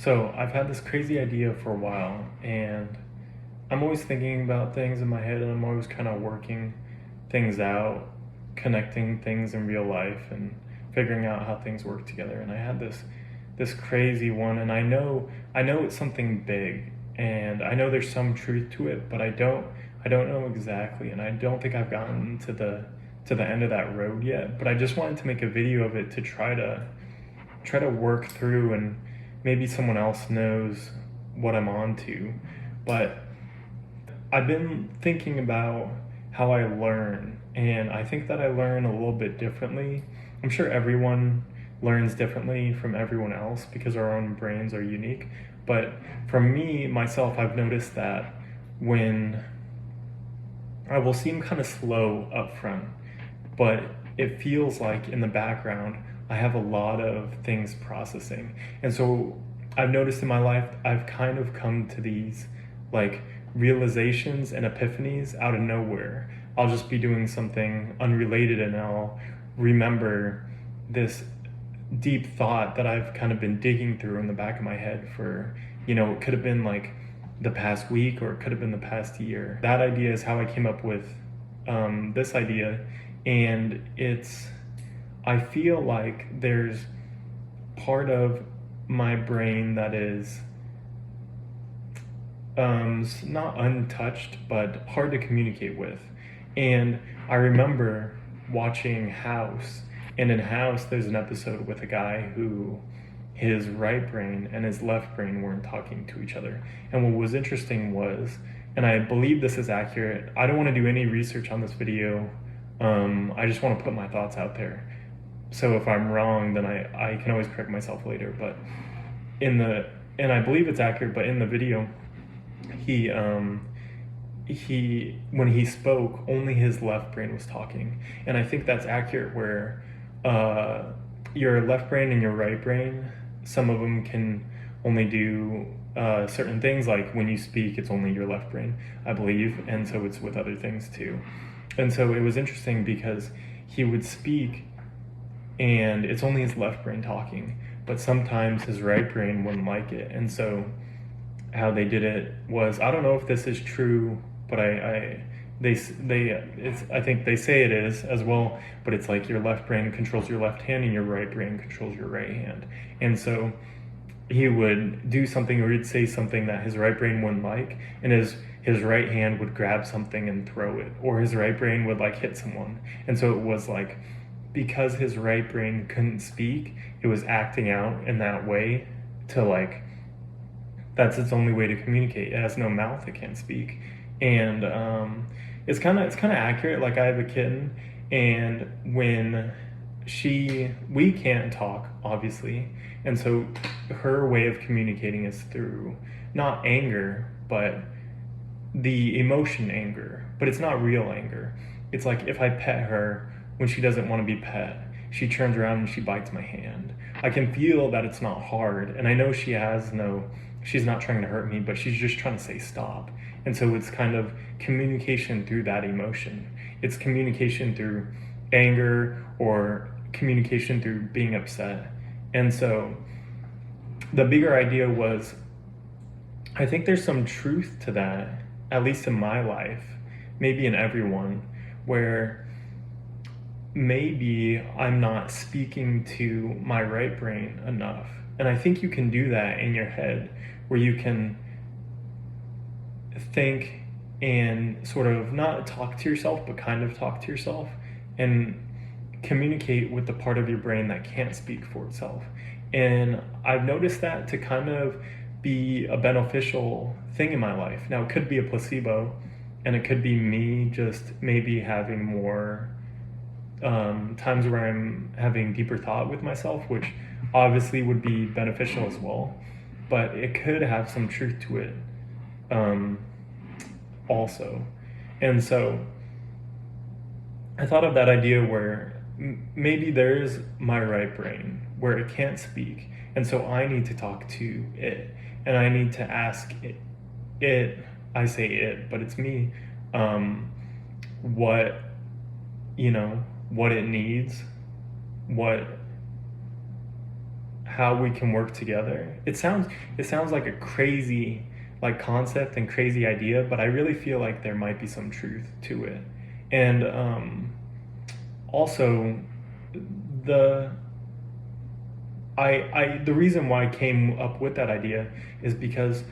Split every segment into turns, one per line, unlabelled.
So I've had this crazy idea for a while, and I'm always thinking about things in my head, and I'm always kind of working things out, connecting things in real life, and figuring out how things work together. And I had this crazy one, and I know it's something big, and I know there's some truth to it, but I don't know exactly, and I don't think I've gotten to the end of that road yet. But I just wanted to make a video of it to try to work through, and maybe someone else knows what I'm on to. But I've been thinking about how I learn, and I think that I learn a little bit differently. I'm sure everyone learns differently from everyone else because our own brains are unique. But for me, myself, I've noticed that when I will seem kind of slow up front, but it feels like in the background I have a lot of things processing. And so I've noticed in my life I've kind of come to these like realizations and epiphanies out of nowhere. I'll just be doing something unrelated and I'll remember this deep thought that I've kind of been digging through in the back of my head for, it could have been like the past week or it could have been the past year. That idea is how I came up with this idea. And I feel like there's part of my brain that is not untouched, but hard to communicate with. And I remember watching House, and in House, there's an episode with a guy who his right brain and his left brain weren't talking to each other. And what was interesting was, and I believe this is accurate, I don't want to do any research on this video. I just want to put my thoughts out there. So if I'm wrong, then I can always correct myself later. But and I believe it's accurate, but in the video, he when he spoke, only his left brain was talking. And I think that's accurate where your left brain and your right brain, some of them can only do certain things, like when you speak, it's only your left brain, I believe, and so it's with other things too. And so it was interesting because he would speak and it's only his left brain talking, but sometimes his right brain wouldn't like it. And so how they did it was, I don't know if this is true, but I think they say it is as well, but it's like your left brain controls your left hand and your right brain controls your right hand. And so he would do something, or he'd say something that his right brain wouldn't like, and his right hand would grab something and throw it, or his right brain would like hit someone. And so it was like, because his right brain couldn't speak, it was acting out in that way to like, that's its only way to communicate. It has no mouth, it can't speak. And it's kind of accurate. Like, I have a kitten, and when we can't talk, obviously, and so her way of communicating is through not anger, but the emotion anger. But it's not real anger. It's like if I pet her when she doesn't want to be pet, she turns around and she bites my hand. I can feel that it's not hard, and I know she's not trying to hurt me, but she's just trying to say stop. And so it's kind of communication through that emotion. It's communication through anger or communication through being upset. And so the bigger idea was, I think there's some truth to that, at least in my life, maybe in everyone, where maybe I'm not speaking to my right brain enough. And I think you can do that in your head, where you can think and sort of not talk to yourself, but kind of talk to yourself and communicate with the part of your brain that can't speak for itself. And I've noticed that to kind of be a beneficial thing in my life. Now, it could be a placebo, and it could be me just maybe having more times where I'm having deeper thought with myself, which obviously would be beneficial as well, but it could have some truth to it also. And so I thought of that idea where maybe there's my right brain where it can't speak, and so I need to talk to it, and I need to ask it, I say it, but it's me, what it needs, how we can work together. It sounds like a crazy like concept and crazy idea, but I really feel like there might be some truth to it. And also the the reason why I came up with that idea is because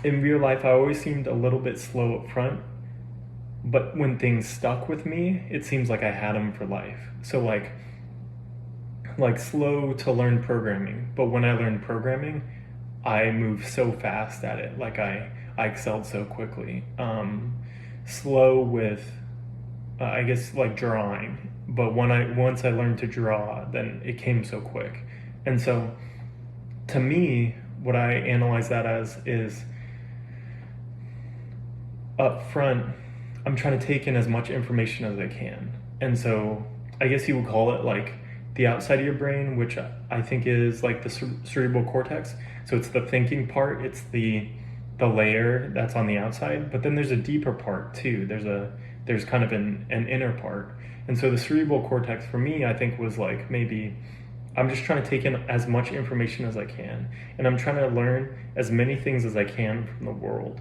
in real life I always seemed a little bit slow up front, but when things stuck with me, it seems like I had them for life. So like slow to learn programming, but when I learned programming, I moved so fast at it. Like I excelled so quickly. Slow with I guess like drawing, but once I learned to draw, then it came so quick. And so to me, what I analyze that as is up front, I'm trying to take in as much information as I can. And so I guess you would call it like the outside of your brain, which I think is like the cerebral cortex. So it's the thinking part, it's the layer that's on the outside, but then there's a deeper part too. There's kind of an inner part. And so the cerebral cortex for me, I think, was like maybe I'm just trying to take in as much information as I can, and I'm trying to learn as many things as I can from the world.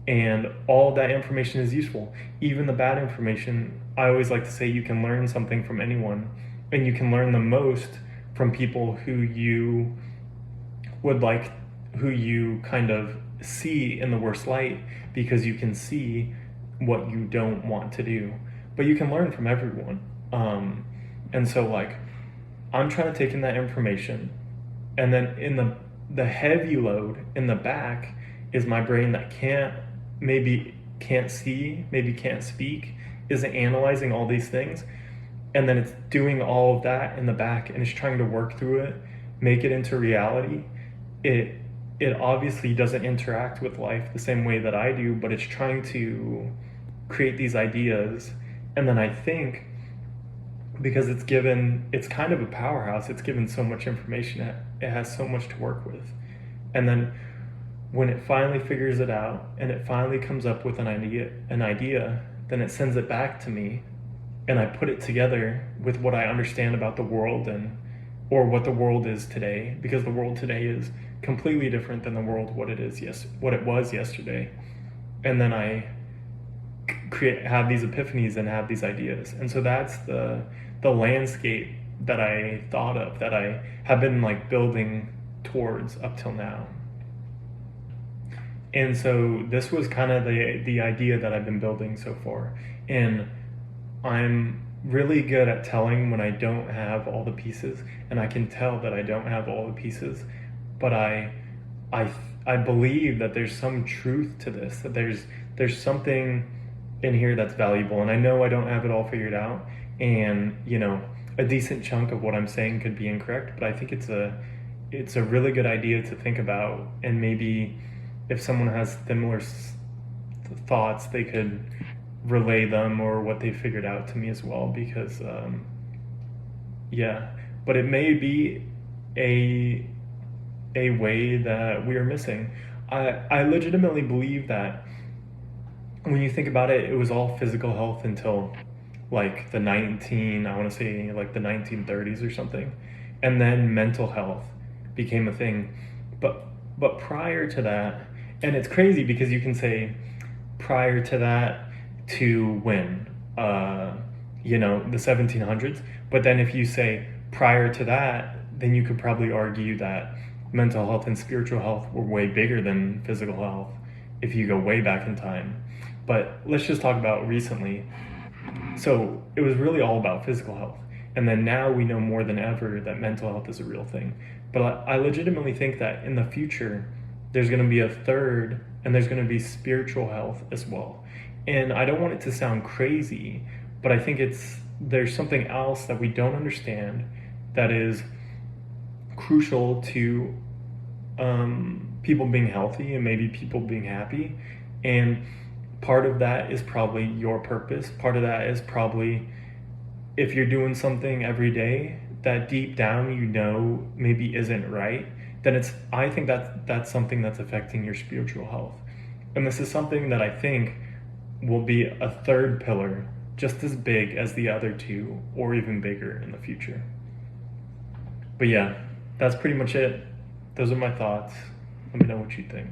And all of that information is useful. Even the bad information, I always like to say you can learn something from anyone, and you can learn the most from people who you would like, who you kind of see in the worst light, because you can see what you don't want to do. But you can learn from everyone. And so like I'm trying to take in that information, and then in the heavy load in the back is my brain that maybe can't see, maybe can't speak, is analyzing all these things, and then it's doing all of that in the back, and it's trying to work through it, make it into reality. It obviously doesn't interact with life the same way that I do, but it's trying to create these ideas. And then I think because it's kind of a powerhouse, it's given so much information, it has so much to work with. And then when it finally figures it out and it finally comes up with an idea, then it sends it back to me, and I put it together with what I understand about the world or what the world is today, because the world today is completely different than the world what it was yesterday. And then I have these epiphanies and have these ideas. And so that's the landscape that I thought of, that I have been like building towards up till now. And so this was kind of the idea that I've been building so far. And I'm really good at telling when I don't have all the pieces, and I can tell that I don't have all the pieces, but I believe that there's some truth to this, that there's something in here that's valuable. And I know I don't have it all figured out, and a decent chunk of what I'm saying could be incorrect, but I think it's a really good idea to think about. And maybe if someone has similar thoughts, they could relay them or what they figured out to me as well, because but it may be a way that we are missing. I legitimately believe that when you think about it, it was all physical health until like I want to say like the 1930s or something, and then mental health became a thing. But prior to that, and it's crazy because you can say prior to that to when the 1700s, but then if you say prior to that, then you could probably argue that mental health and spiritual health were way bigger than physical health if you go way back in time. But let's just talk about recently. So it was really all about physical health, and then now we know more than ever that mental health is a real thing. But I legitimately think that in the future there's going to be a third, and there's going to be spiritual health as well. And I don't want it to sound crazy, but I think there's something else that we don't understand that is crucial to people being healthy and maybe people being happy. And part of that is probably your purpose. Part of that is probably if you're doing something every day that deep down maybe isn't right, then I think that's something that's affecting your spiritual health. And this is something that I think will be a third pillar, just as big as the other two, or even bigger in the future. But yeah, that's pretty much it. Those are my thoughts. Let me know what you think.